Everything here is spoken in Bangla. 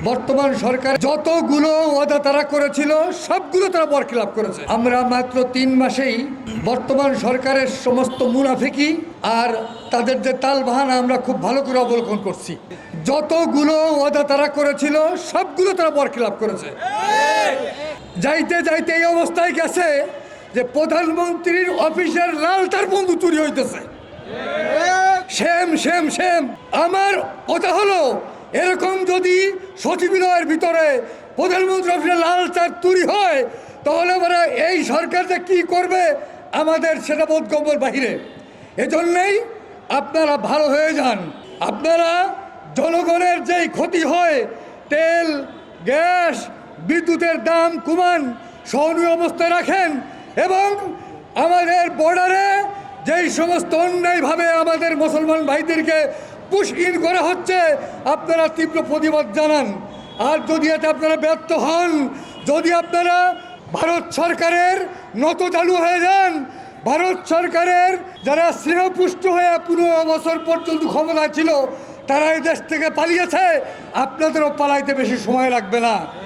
বর্তমান সরকার যতগুলো ওয়াদা তারা করেছিল সবগুলো তারা বরখিলাপ করেছে। আমরা মাত্র 3 মাসেই বর্তমান সরকারের সমস্ত মুনাফিকি আর তাদের যে তালবাহানা আমরা খুব ভালো করে অবলোকন করছি। যতগুলো ওয়াদা তারা করেছিল সবগুলো তারা বরখিলাপ করেছে। যাইতে যাইতে এই অবস্থায় গেছে যে প্রধানমন্ত্রীর অফিসের লাল তার বন্ধু চুরি হইতেছে। Same same same. আমার কথা হলো, এরকম যদি সচিবালয়ের ভিতরে প্রধানমন্ত্রী অফিসের লাল তার চুরি হয় তাহলে আমরা এই সরকার যে কী করবে আমাদের সেটা বোধগম্যের বাহিরে। এজন্যই আপনারা ভালো হয়ে যান। আপনারা জনগণের যেই ক্ষতি হয়, তেল, গ্যাস, বিদ্যুতের দাম কমান, সহনীয় অবস্থায় রাখেন এবং আমাদের বর্ডারে যেই সমস্ত অন্যায়ভাবে আমাদের মুসলমান ভাইদেরকে পুশ ইন করা হচ্ছে আপনারা তীব্র প্রতিবাদ জানান। আর যদি এতে আপনারা ব্যর্থ হন, যদি আপনারা ভারত সরকারের নত চালু হয়ে যান, ভারত সরকারের যারা স্নেহপুষ্ট হয়ে 15 বছর পর্যন্ত ক্ষমতায় ছিল তারা এই দেশ থেকে পালিয়েছে, আপনাদেরও পালাইতে বেশি সময় লাগবে না।